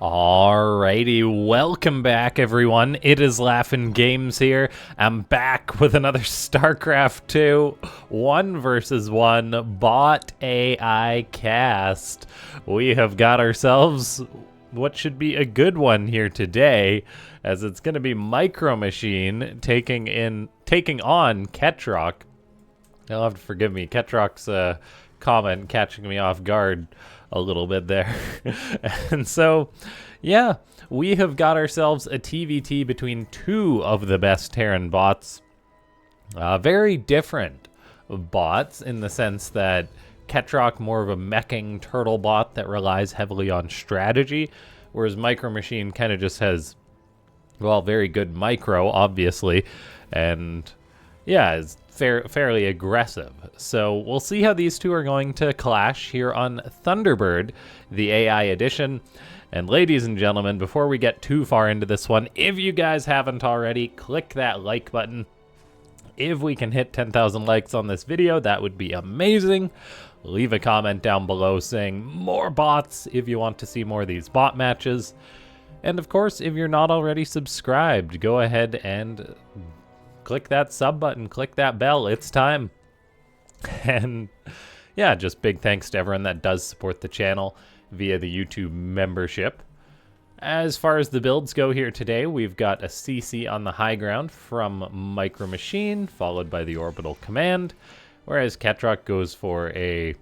Alrighty, welcome back everyone. It is LaughNgamez here. I'm back with another Starcraft 2 1 versus 1 bot AI cast. We have got ourselves what should be a good one here today, as it's going to be MicroMachine taking on Ketroc. You'll have to forgive me. Ketroc's comment catching me off guard a little bit there. And so, yeah, we have got ourselves a TVT between two of the best Terran bots. Very different bots in the sense that Ketroc more of a meching turtle bot that relies heavily on strategy, whereas MicroMachine kind of just has, well, very good micro, obviously, and yeah, is fairly aggressive. So we'll see how these two are going to clash here on Thunderbird, the AI edition. And ladies and gentlemen, before we get too far into this one, if you guys haven't already, click that like button. If we can hit 10,000 likes on this video, that would be amazing. Leave a comment down below saying more bots if you want to see more of these bot matches. And of course, if you're not already subscribed, go ahead and click that sub button, click that bell. It's time. And yeah, just big thanks to everyone that does support the channel via the YouTube membership. As far as the builds go here today, we've got a CC on the high ground from MicroMachine, followed by the orbital command, whereas Ketroc goes for a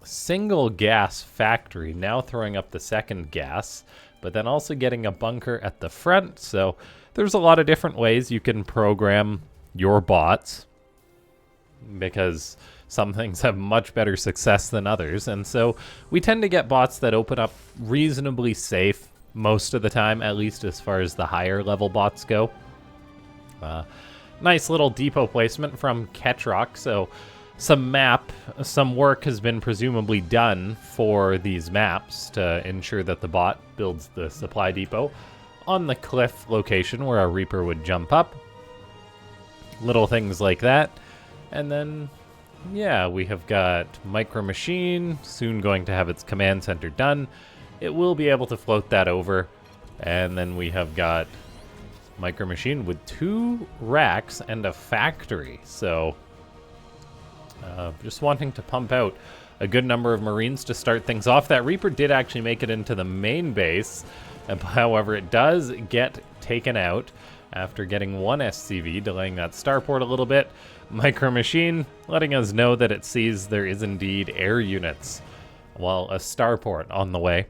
single gas factory, now throwing up the second gas, but then also getting a bunker at the front. So there's a lot of different ways you can program your bots, because some things have much better success than others. And so we tend to get bots that open up reasonably safe most of the time, at least as far as the higher level bots go. Nice little depot placement from Ketroc. So some work has been presumably done for these maps to ensure that the bot builds the supply depot on the cliff location where a Reaper would jump up. Little things like that. And then, yeah, we have got MicroMachine soon going to have its command center done. It will be able to float that over. And then we have got MicroMachine with 2 racks and a factory. So just wanting to pump out a good number of Marines to start things off. That Reaper did actually make it into the main base. However, it does get taken out after getting 1 SCV, delaying that starport a little bit. MicroMachine letting us know that it sees there is indeed air units, while a starport on the way.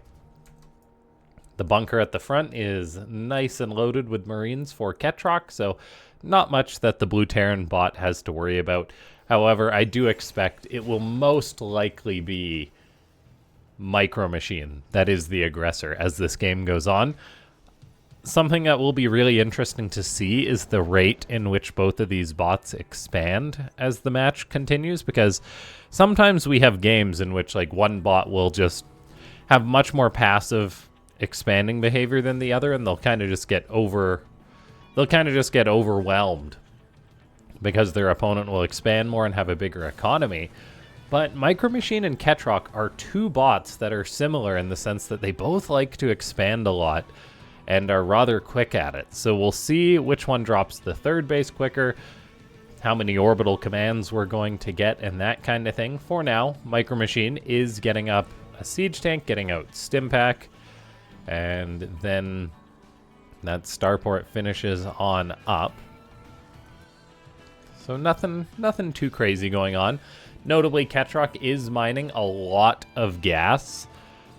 The bunker at the front is nice and loaded with Marines for Ketroc, so not much that the Blue Terran bot has to worry about. However, I do expect it will most likely be MicroMachine that is the aggressor as this game goes on. Something that will be really interesting to see is the rate in which both of these bots expand as the match continues, because sometimes we have games in which like one bot will just have much more passive expanding behavior than the other, and they'll kind of just get overwhelmed because their opponent will expand more and have a bigger economy. But MicroMachine and Ketroc are 2 bots that are similar in the sense that they both like to expand a lot and are rather quick at it. So we'll see which one drops the 3rd base quicker, how many orbital commands we're going to get, and that kind of thing. For now, MicroMachine is getting up a siege tank, getting out Stimpack, and then that starport finishes on up. So nothing too crazy going on. Notably, Ketroc is mining a lot of gas,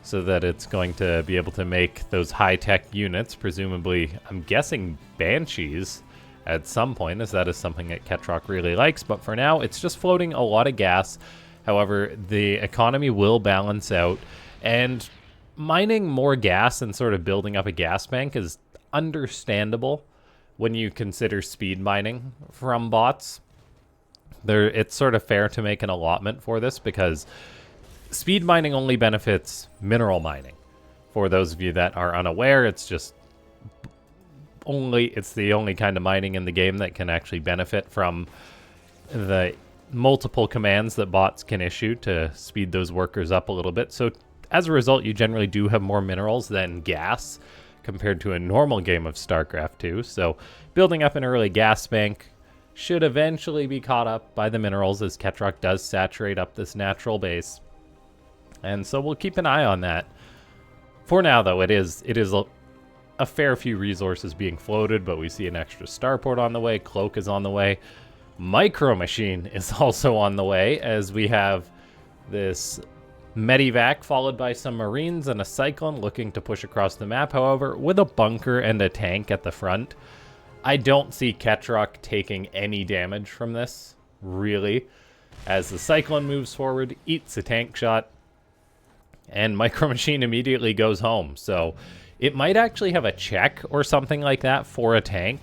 so that it's going to be able to make those high-tech units, presumably, I'm guessing Banshees at some point, as that is something that Ketroc really likes. But for now, it's just floating a lot of gas. However, the economy will balance out, and mining more gas and sort of building up a gas bank is understandable when you consider speed mining from bots. It's sort of fair to make an allotment for this, because speed mining only benefits mineral mining. For those of you that are unaware, it's the only kind of mining in the game that can actually benefit from the multiple commands that bots can issue to speed those workers up a little bit. So as a result, you generally do have more minerals than gas compared to a normal game of StarCraft 2. So building up an early gas bank should eventually be caught up by the minerals as Ketroc does saturate up this natural base. And so we'll keep an eye on that. For now, though, it is a fair few resources being floated, but we see an extra starport on the way. Cloak is on the way. MicroMachine is also on the way, as we have this Medivac followed by some Marines and a Cyclone looking to push across the map, however, with a bunker and a tank at the front. I don't see Ketroc taking any damage from this, really, as the Cyclone moves forward, eats a tank shot, and MicroMachine immediately goes home. So it might actually have a check or something like that for a tank,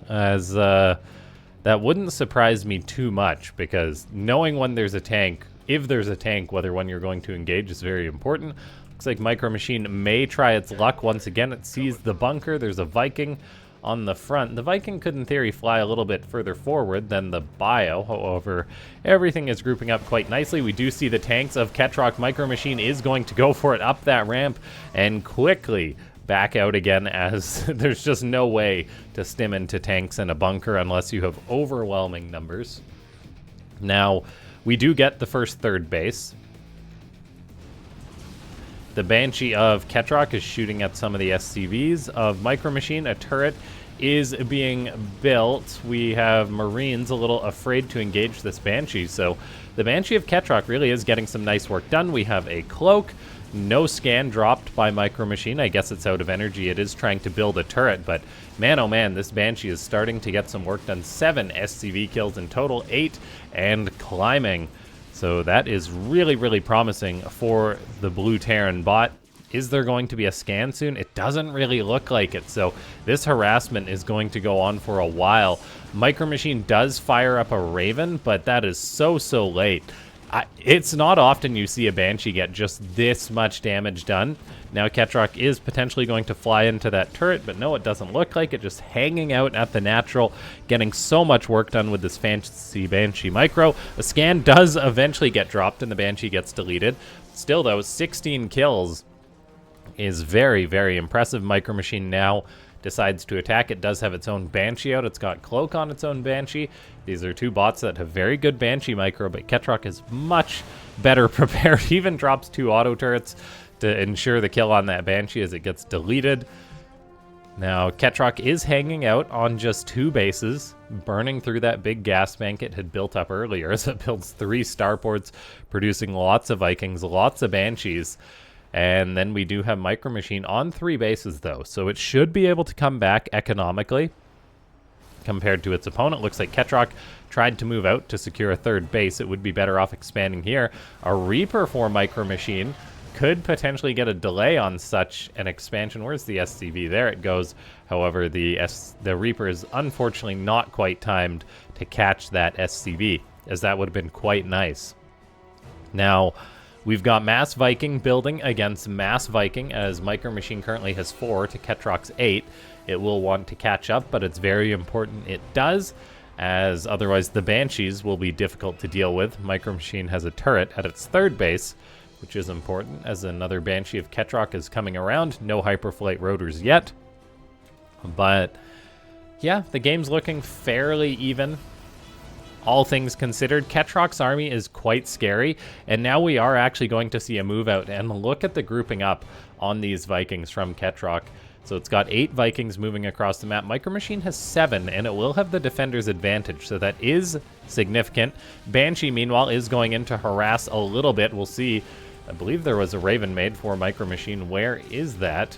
as that wouldn't surprise me too much, because knowing when there's a tank, if there's a tank, whether when you're going to engage is very important. Looks like MicroMachine may try its luck once again. It sees the bunker. There's a Viking on the front. The Viking could, in theory, fly a little bit further forward than the bio. However, everything is grouping up quite nicely. We do see the tanks of Ketroc. MicroMachine is going to go for it up that ramp and quickly back out again, as there's just no way to stim into tanks in a bunker unless you have overwhelming numbers. Now, we do get the first third base. The Banshee of Ketroc is shooting at some of the SCVs of MicroMachine. A turret is being built. We have Marines a little afraid to engage this Banshee, so the Banshee of Ketroc really is getting some nice work done. We have a cloak. No scan dropped by MicroMachine. I guess it's out of energy. It is trying to build a turret, but man, oh man, this Banshee is starting to get some work done. 7 SCV kills in total, 8 and climbing. So that is really, really promising for the Blue Terran bot. Is there going to be a scan soon? It doesn't really look like it, so this harassment is going to go on for a while. MicroMachine does fire up a Raven, but that is so late. It's not often you see a Banshee get just this much damage done. Now Ketroc is potentially going to fly into that turret, but no, it doesn't look like it. Just hanging out at the natural, getting so much work done with this fancy Banshee Micro. The scan does eventually get dropped and the Banshee gets deleted. Still though, 16 kills is very, very impressive. MicroMachine now decides to attack. It does have its own Banshee out. It's got Cloak on its own Banshee. These are two bots that have very good Banshee Micro, but Ketroc is much better prepared. He even drops 2 auto turrets to ensure the kill on that Banshee as it gets deleted. Now, Ketroc is hanging out on just 2 bases, burning through that big gas bank it had built up earlier, as it builds 3 starports, producing lots of Vikings, lots of Banshees. And then we do have MicroMachine on 3 bases, though, so it should be able to come back economically compared to its opponent. Looks like Ketroc tried to move out to secure a 3rd base. It would be better off expanding here. A Reaper for MicroMachine could potentially get a delay on such an expansion. Where's the SCV? There it goes. However, the Reaper is unfortunately not quite timed to catch that SCV, as that would have been quite nice. Now, we've got Mass Viking building against Mass Viking, as MicroMachine currently has 4 to Ketroc's 8. It will want to catch up, but it's very important it does, as otherwise the Banshees will be difficult to deal with. MicroMachine has a turret at its 3rd base, which is important, as another Banshee of Ketroc is coming around. No Hyperflight rotors yet. But yeah, the game's looking fairly even. All things considered, Ketroc's army is quite scary, and now we are actually going to see a move out. And look at the grouping up on these Vikings from Ketroc. So it's got 8 Vikings moving across the map. MicroMachine has 7, and it will have the defender's advantage, so that is significant. Banshee, meanwhile, is going in to harass a little bit. We'll see. I believe there was a Raven made for MicroMachine. Where is that?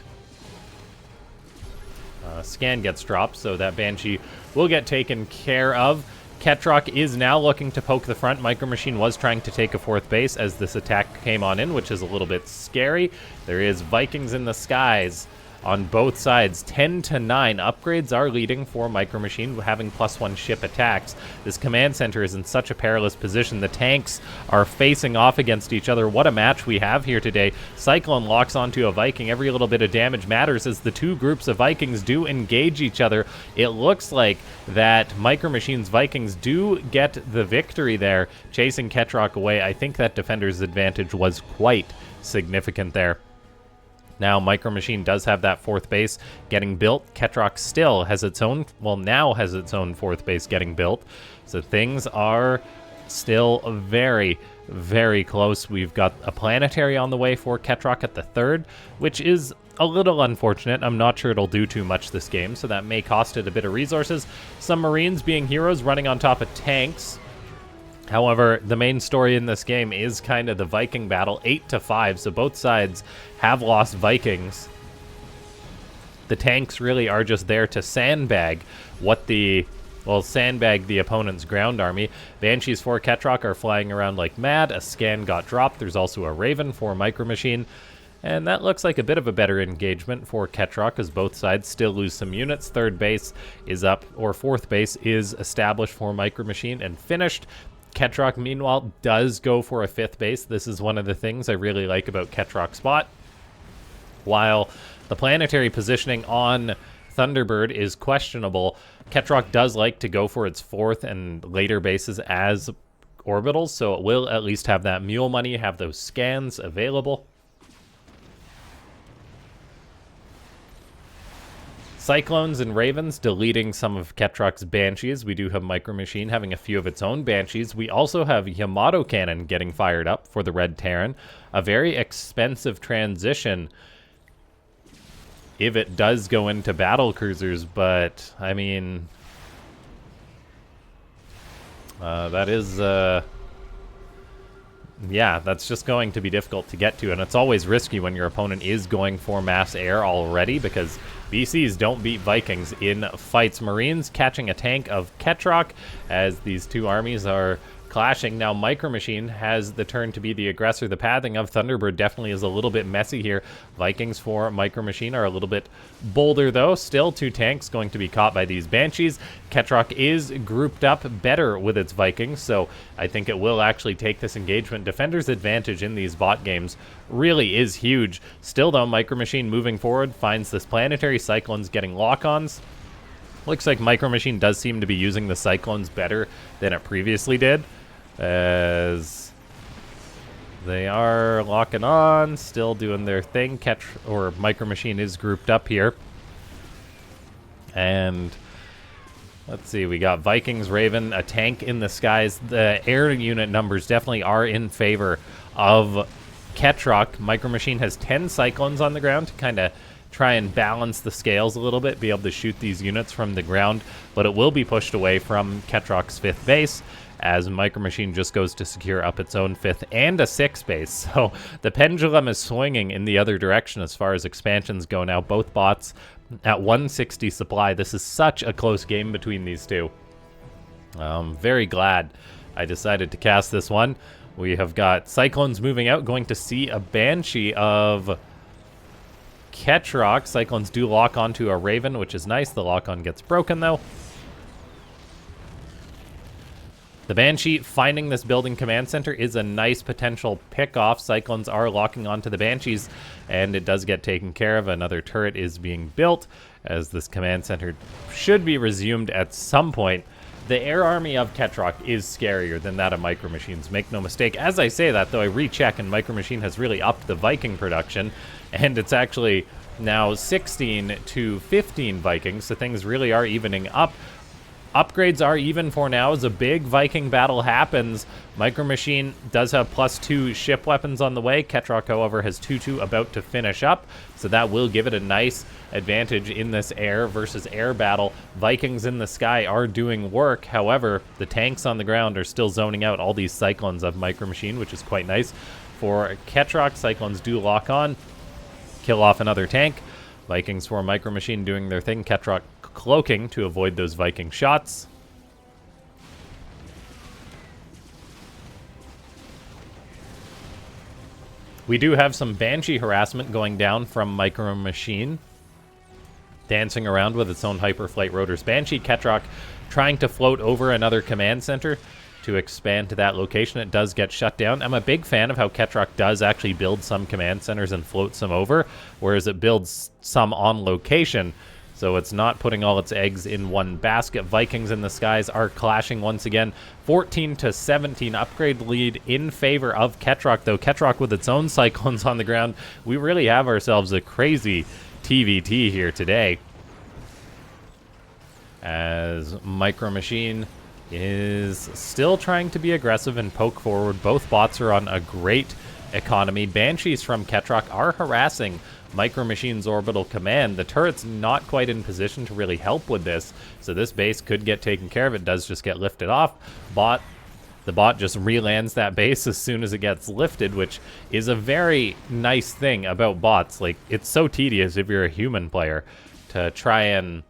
Scan gets dropped, so that Banshee will get taken care of. Ketroc is now looking to poke the front. MicroMachine was trying to take a 4th base as this attack came on in, which is a little bit scary. There is Vikings in the skies on both sides. 10 to 9 upgrades are leading for MicroMachine, having +1 ship attacks. This command center is in such a perilous position. The tanks are facing off against each other. What a match we have here today. Cyclone locks onto a Viking. Every little bit of damage matters as the 2 groups of Vikings do engage each other. It looks like that MicroMachine's Vikings do get the victory there, chasing Ketroc away. I think that defender's advantage was quite significant there. Now, MicroMachine does have that 4th base getting built. Ketroc still has its own, well, now has its own 4th base getting built. So things are still very, very close. We've got a planetary on the way for Ketroc at the 3rd, which is a little unfortunate. I'm not sure it'll do too much this game, so that may cost it a bit of resources. Some Marines being heroes running on top of tanks. However, the main story in this game is kind of the Viking battle, 8-5, so both sides have lost Vikings. The tanks really are just there to sandbag sandbag the opponent's ground army. Banshees for Ketroc are flying around like mad. A scan got dropped. There's also a Raven for MicroMachine. And that looks like a bit of a better engagement for Ketroc, as both sides still lose some units. 3rd base is up, or 4th base is established for MicroMachine and finished. Ketroc, meanwhile, does go for a 5th base. This is one of the things I really like about Ketroc's spot. While the planetary positioning on Thunderbird is questionable, Ketroc does like to go for its 4th and later bases as orbitals, so it will at least have that mule money, have those scans available. Cyclones and Ravens deleting some of Ketroc's Banshees. We do have MicroMachine having a few of its own Banshees. We also have Yamato Cannon getting fired up for the Red Terran. A very expensive transition if it does go into battle cruisers, but I mean, that is, yeah, that's just going to be difficult to get to, and it's always risky when your opponent is going for mass air already, because BCs don't beat Vikings in fights. Marines catching a tank of Ketroc as these two armies are clashing. Now MicroMachine has the turn to be the aggressor. The pathing of Thunderbird definitely is a little bit messy here. Vikings for MicroMachine are a little bit bolder though. Still 2 tanks going to be caught by these Banshees. Ketroc is grouped up better with its Vikings, so I think it will actually take this engagement. Defender's advantage in these bot games really is huge. Still though, MicroMachine moving forward finds this planetary. Cyclones getting lock-ons. Looks like MicroMachine does seem to be using the Cyclones better than it previously did, as they are locking on, still doing their thing. MicroMachine is grouped up here. And let's see, we got Vikings, Raven, a tank in the skies. The air unit numbers definitely are in favor of Ketroc. MicroMachine has 10 Cyclones on the ground to kind of try and balance the scales a little bit, be able to shoot these units from the ground, but it will be pushed away from Ketroc's 5th base as MicroMachine just goes to secure up its own 5th and a 6th base. So the pendulum is swinging in the other direction as far as expansions go now. Both bots at 160 supply. This is such a close game between these two. Very glad I decided to cast this one. We have got Cyclones moving out, going to see a Banshee of Ketroc. Cyclones do lock onto a Raven, which is nice. The lock-on gets broken, though. The Banshee finding this building command center is a nice potential pick-off. Cyclones are locking onto the Banshees, and it does get taken care of. Another turret is being built, as this command center should be resumed at some point. The air army of Ketroc is scarier than that of MicroMachines, make no mistake. As I say that, though, I recheck, and MicroMachine has really upped the Viking production, and it's actually now 16 to 15 Vikings, so things really are evening up. Upgrades are even for now as a big Viking battle happens. MicroMachine does have +2 ship weapons on the way. Ketroc, however, has 2-2 about to finish up, so that will give it a nice advantage in this air versus air battle. Vikings in the sky are doing work. However, the tanks on the ground are still zoning out all these Cyclones of MicroMachine, which is quite nice. For Ketroc, Cyclones do lock on, kill off another tank. Vikings for MicroMachine doing their thing. Ketroc cloaking to avoid those Viking shots. We do have some Banshee harassment going down from MicroMachine, dancing around with its own hyperflight rotors. Banshee, Ketroc trying to float over another command center to expand to that location. It does get shut down. I'm a big fan of how Ketroc does actually build some command centers and float some over, whereas it builds some on location. so it's not putting all its eggs in one basket. Vikings in the skies are clashing once again. 14 to 17 upgrade lead in favor of Ketroc, though Ketroc with its own cyclones on the ground. We really have ourselves a crazy TVT here today, as MicroMachine is still trying to be aggressive and poke forward. Both bots are on a great economy. Banshees from Ketroc are harassing MicroMachine's orbital command. The turret's not quite in position to really help with this, so this base could get taken care of. It does just get lifted off. The bot just re-lands that base as soon as it gets lifted, which is a very nice thing about bots. Like, it's so tedious if you're a human player to try and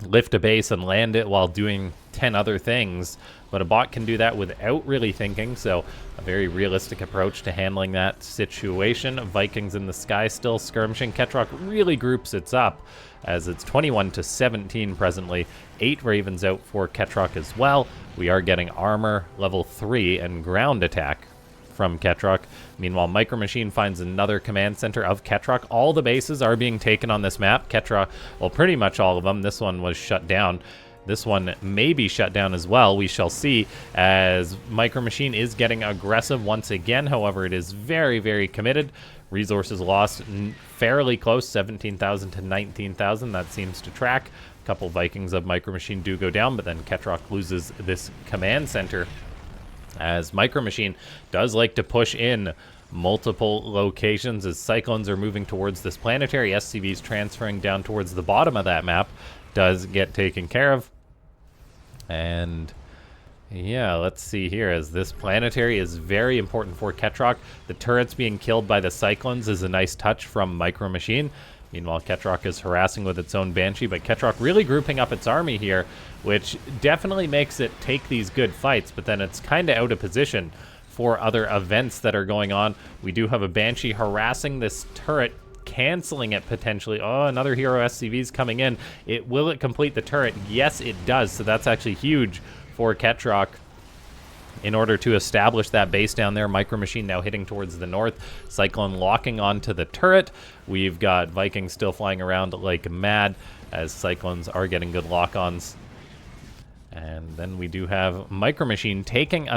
lift a base and land it while doing 10 other things, but a bot can do that without really thinking, so a very realistic approach to handling that situation. Vikings in the sky still skirmishing. Ketroc really groups its up, as it's 21 to 17 presently. 8 Ravens out for Ketroc as well. We are getting armor level 3 and ground attack from Ketroc. Meanwhile, MicroMachine finds another command center of Ketroc. All the bases are being taken on this map. Ketroc, well, pretty much all of them. This one was shut down. This one may be shut down as well. We shall see, as MicroMachine is getting aggressive once again. However, it is very, very committed. Resources lost fairly close, 17,000 to 19,000. That seems to track. A couple Vikings of MicroMachine do go down, but then Ketroc loses this command center, as MicroMachine does like to push in multiple locations as Cyclones are moving towards this planetary. SCVs transferring down towards the bottom of that map does get taken care of. And yeah, let's see here, as this planetary is very important for Ketroc. The turrets being killed by the Cyclones is a nice touch from MicroMachine. Meanwhile, Ketroc is harassing with its own Banshee, but Ketroc really grouping up its army here, which definitely makes it take these good fights, but then it's kind of out of position for other events that are going on. We do have a Banshee harassing this turret, canceling it potentially. Oh, another hero SCV's coming in. Will it complete the turret? Yes, it does. So that's actually huge for Ketroc in order to establish that base down there. MicroMachine now hitting towards the north. Cyclone locking onto the turret. We've got Vikings still flying around like mad, as Cyclones are getting good lock-ons. And then we do have MicroMachine taking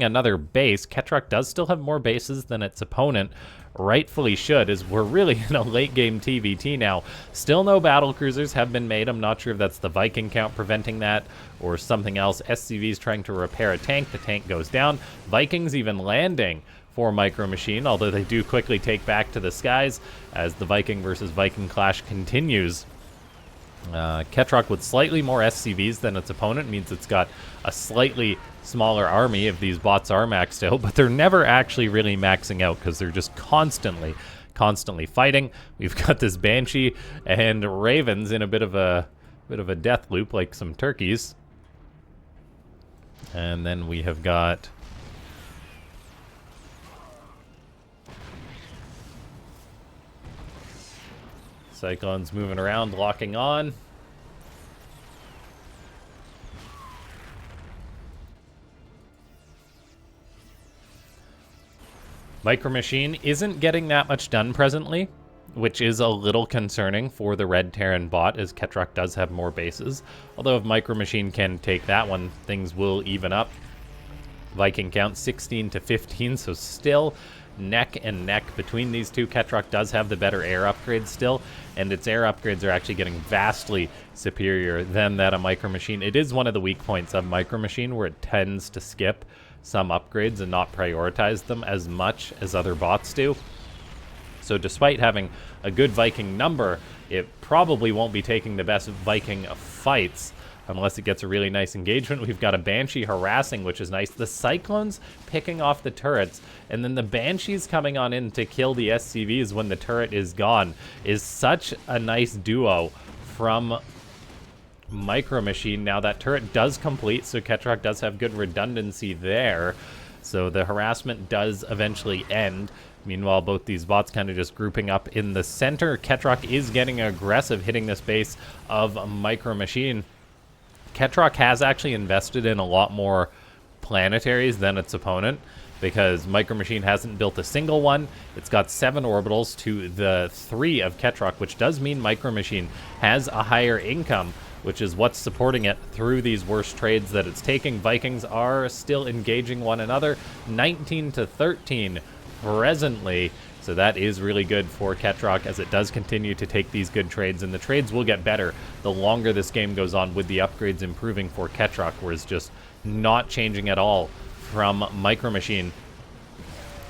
another base. Ketroc does still have more bases than its opponent rightfully should, as we're really in a late game TVT now. Still no battle cruisers have been made. I'm not sure if that's the Viking count preventing that or something else. SCV's trying to repair a tank. The tank goes down. Vikings even landing for MicroMachine, although they do quickly take back to the skies as the Viking versus Viking clash continues. Ketroc with slightly more SCVs than its opponent means it's got a slightly smaller army if these bots are maxed out, but they're never actually really maxing out because they're just constantly fighting. We've got this Banshee and Ravens in a bit of a death loop, like some turkeys. And then we have got Cyclones moving around, locking on. MicroMachine isn't getting that much done presently, which is a little concerning for the Red Terran bot, as Ketroc does have more bases. Although if MicroMachine can take that one, things will even up. Viking count 16 to 15, so still neck and neck between these two. Ketroc does have the better air upgrades still, and its air upgrades are actually getting vastly superior than that of MicroMachine. It is one of the weak points of MicroMachine, where it tends to skip some upgrades and not prioritize them as much as other bots do. So despite having a good Viking number, it probably won't be taking the best Viking fights unless it gets a really nice engagement. We've got a Banshee harassing, which is nice. The Cyclones picking off the turrets, and then the Banshees coming on in to kill the SCVs when the turret is gone, is such a nice duo from MicroMachine. Now that turret does complete, so Ketroc does have good redundancy there. So the harassment does eventually end. Meanwhile, both these bots kind of just grouping up in the center. Ketroc is getting aggressive, hitting this base of MicroMachine. Ketroc has actually invested in a lot more planetaries than its opponent, because MicroMachine hasn't built a single one. It's got 7 orbitals to the 3 of Ketroc, which does mean MicroMachine has a higher income, which is what's supporting it through these worse trades that it's taking. Vikings are still engaging one another, 19 to 13 presently. So that is really good for Ketroc as it does continue to take these good trades, and the trades will get better the longer this game goes on, with the upgrades improving for Ketroc, whereas just not changing at all from MicroMachine.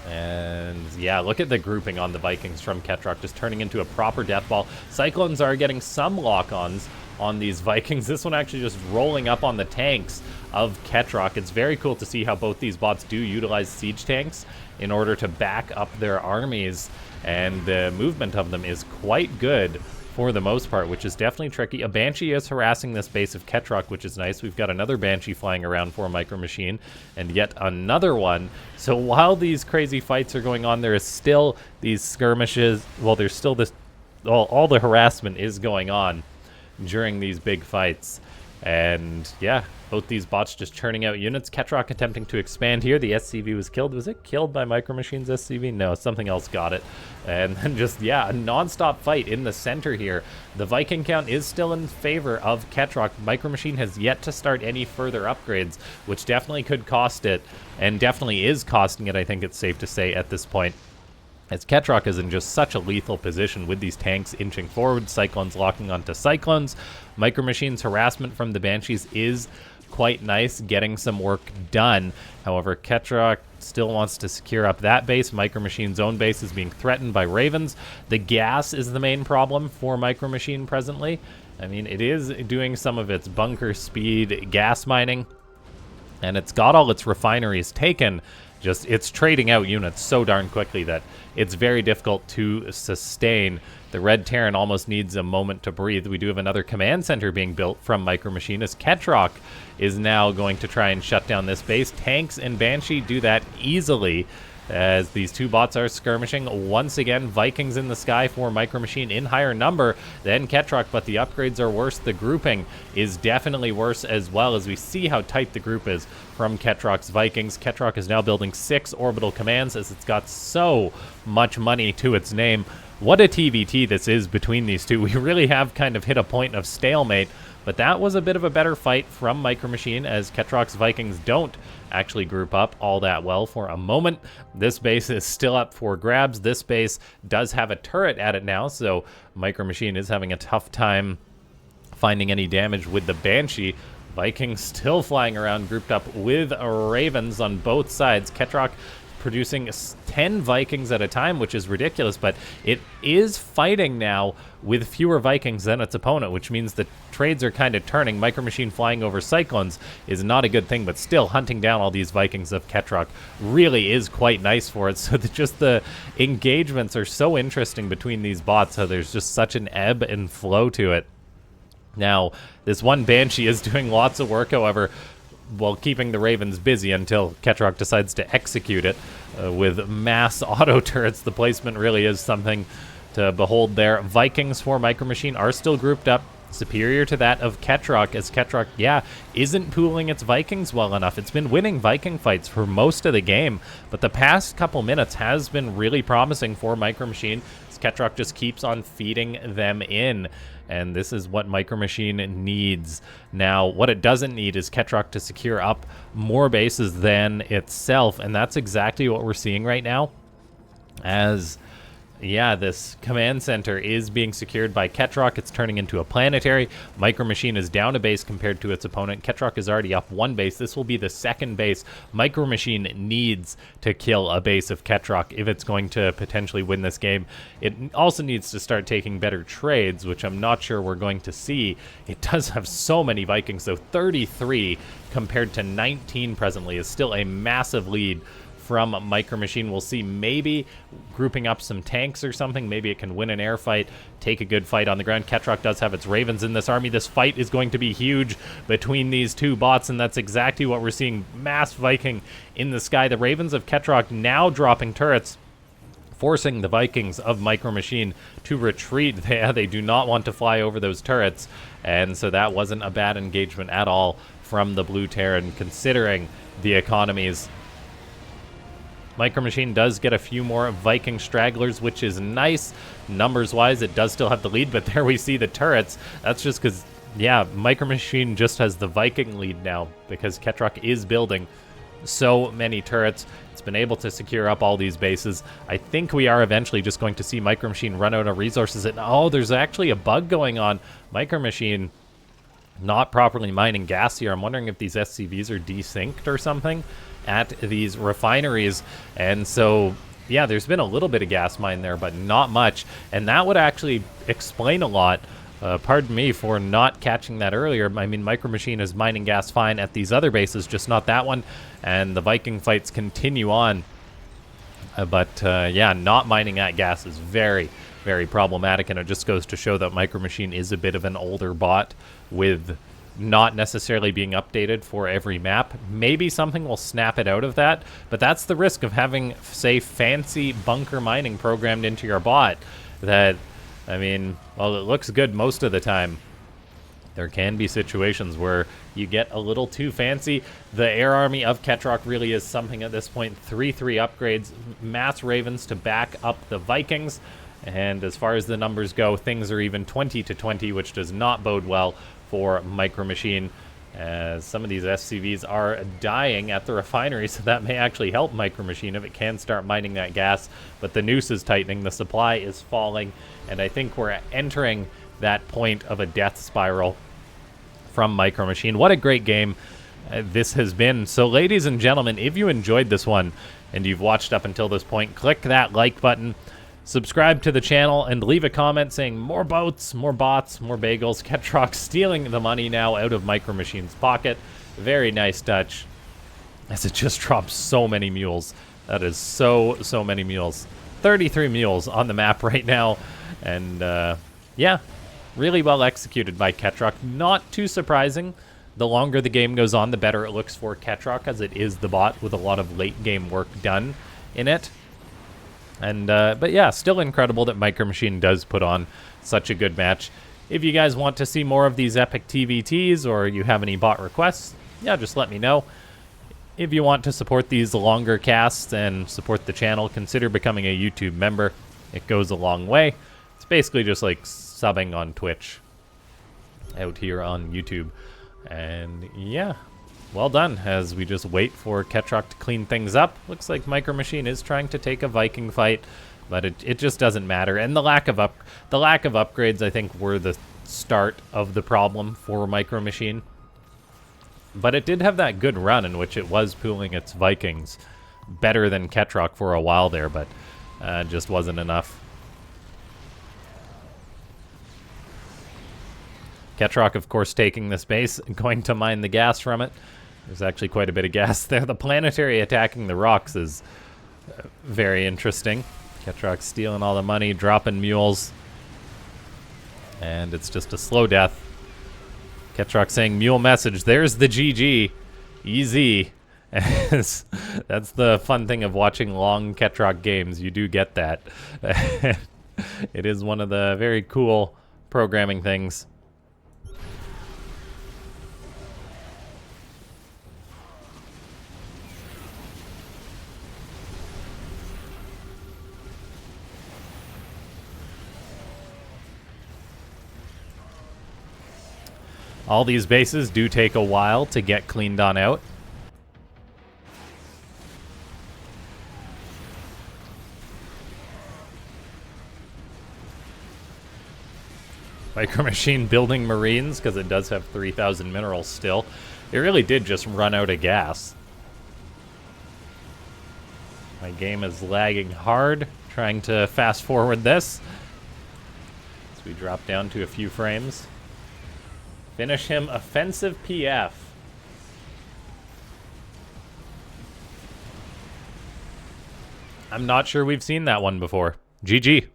And yeah, look at the grouping on the Vikings from Ketroc, just turning into a proper death ball. Cyclones are getting some lock-ons on these Vikings. This one actually just rolling up on the tanks of Ketroc. It's very cool to see how both these bots do utilize siege tanks in order to back up their armies, and the movement of them is quite good for the most part, which is definitely tricky. A Banshee is harassing this base of Ketroc, which is nice. We've got another Banshee flying around for MicroMachine, and yet another one. So while these crazy fights are going on, there is still these skirmishes. Well, there's still this, all the harassment is going on during these big fights. And yeah, both these bots just churning out units. Ketroc attempting to expand here. The SCV was killed. Was it killed by MicroMachine's SCV? No, something else got it. And then just, yeah, a non-stop fight in the center here. The Viking count is still in favor of Ketroc. MicroMachine has yet to start any further upgrades, which definitely could cost it, and definitely is costing it, I think it's safe to say at this point, as Ketroc is in just such a lethal position with these tanks inching forward, Cyclones locking onto Cyclones. MicroMachine's harassment from the Banshees is quite nice, getting some work done. However, Ketroc still wants to secure up that base. MicroMachine's own base is being threatened by Ravens. The gas is the main problem for MicroMachine presently. I mean, it is doing some of its bunker speed gas mining, and it's got all its refineries taken. Just, it's trading out units so darn quickly that it's very difficult to sustain. The Red Terran almost needs a moment to breathe. We do have another command center being built from MicroMachine, as Ketroc is now going to try and shut down this base. Tanks and Banshee do that easily, as these two bots are skirmishing. Once again, Vikings in the sky for MicroMachine in higher number than Ketroc, but the upgrades are worse. The grouping is definitely worse as well, as we see how tight the group is from Ketroc's Vikings. Ketroc is now building 6 orbital commands, as it's got so much money to its name. What a TVT this is between these two. We really have kind of hit a point of stalemate, but that was a bit of a better fight from MicroMachine, as Ketroc's Vikings don't actually group up all that well for a moment. This base is still up for grabs. This base does have a turret at it now, so MicroMachine is having a tough time finding any damage with the Banshee. Vikings still flying around, grouped up with Ravens on both sides. Ketroc producing 10 Vikings at a time, which is ridiculous, but it is fighting now with fewer Vikings than its opponent, which means the trades are kind of turning. MicroMachine flying over Cyclones is not a good thing, but still hunting down all these Vikings of Ketroc really is quite nice for it. So just the engagements are so interesting between these bots, so there's just such an ebb and flow to it. Now, this one Banshee is doing lots of work, however, while keeping the Ravens busy until Ketroc decides to execute it with mass auto turrets. The placement really is something to behold there. Vikings for MicroMachine are still grouped up, superior to that of Ketroc, as Ketroc, yeah, isn't pooling its Vikings well enough. It's been winning Viking fights for most of the game, but the past couple minutes has been really promising for MicroMachine, as Ketroc just keeps on feeding them in. And this is what MicroMachine needs. Now, what it doesn't need is Ketroc to secure up more bases than itself, and that's exactly what we're seeing right now. As, yeah, this command center is being secured by Ketroc. It's turning into a planetary. MicroMachine is down a base compared to its opponent. Ketroc is already up 1 base. This will be the 2nd base. MicroMachine needs to kill a base of Ketroc if it's going to potentially win this game. It also needs to start taking better trades, which I'm not sure we're going to see. It does have so many Vikings, though. 33 compared to 19 presently is still a massive lead from MicroMachine. We'll see, maybe grouping up some tanks or something. Maybe it can win an air fight, take a good fight on the ground. Ketroc does have its Ravens in this army. This fight is going to be huge between these two bots, and that's exactly what we're seeing. Mass Viking in the sky. The Ravens of Ketroc now dropping turrets, forcing the Vikings of MicroMachine to retreat. They do not want to fly over those turrets, and so that wasn't a bad engagement at all from the Blue Terran, considering the economies MicroMachine does get a few more Viking stragglers, which is nice. Numbers-wise, it does still have the lead, but there we see the turrets. That's just because, yeah, MicroMachine just has the Viking lead now because Ketroc is building so many turrets. It's been able to secure up all these bases. I think we are eventually just going to see MicroMachine run out of resources. And oh, there's actually a bug going on. MicroMachine not properly mining gas here. I'm wondering if these SCVs are desynced or something at these refineries. And so, yeah, there's been a little bit of gas mine there, but not much. And that would actually explain a lot. Pardon me for not catching that earlier. I mean, MicroMachine is mining gas fine at these other bases, just not that one. And the Viking fights continue on. Yeah, not mining that gas is very, very problematic. And it just goes to show that MicroMachine is a bit of an older bot with not necessarily being updated for every map. Maybe something will snap it out of that. But that's the risk of having, say, fancy bunker mining programmed into your bot. That, I mean, well, it looks good most of the time. There can be situations where you get a little too fancy. The air army of Ketroc really is something at this point. 3-3 upgrades, mass ravens to back up the Vikings. And as far as the numbers go, things are even 20-20, which does not bode well for MicroMachine. As some of these SCVs are dying at the refinery, so that may actually help MicroMachine if it can start mining that gas. But the noose is tightening, the supply is falling, and I think we're entering that point of a death spiral from MicroMachine. What a great game this has been. So ladies and gentlemen, if you enjoyed this one and you've watched up until this point, click that like button. Subscribe to the channel and leave a comment saying more boats, more bots, more bagels. Ketroc stealing the money now out of MicroMachine's pocket. Very nice touch, as it just drops so many mules. That is so many mules. 33 mules on the map right now. And yeah, really well executed by Ketroc. Not too surprising. The longer the game goes on, the better it looks for Ketroc, as it is the bot with a lot of late game work done in it. And but yeah, still incredible that MicroMachine does put on such a good match. If you guys want to see more of these epic TVTs, or you have any bot requests, yeah, just let me know. If you want to support these longer casts and support the channel, consider becoming a YouTube member. It goes a long way. It's basically just like subbing on Twitch out here on YouTube. And yeah, well done, as we just wait for Ketroc to clean things up. Looks like MicroMachine is trying to take a Viking fight, but it just doesn't matter. And the lack of upgrades, I think, were the start of the problem for MicroMachine. But it did have that good run in which it was pooling its Vikings better than Ketroc for a while there, but just wasn't enough. Ketroc, of course, taking the space and going to mine the gas from it. There's actually quite a bit of gas there. The planetary attacking the rocks is very interesting. Ketroc stealing all the money, dropping mules. And it's just a slow death. Ketroc saying, mule message, there's the GG. Easy. That's the fun thing of watching long Ketroc games. You do get that. It is one of the very cool programming things. All these bases do take a while to get cleaned on out. MicroMachine building Marines, because it does have 3,000 minerals still. It really did just run out of gas. My game is lagging hard, trying to fast forward this. As we drop down to a few frames. Finish him offensive PF. I'm not sure we've seen that one before. GG.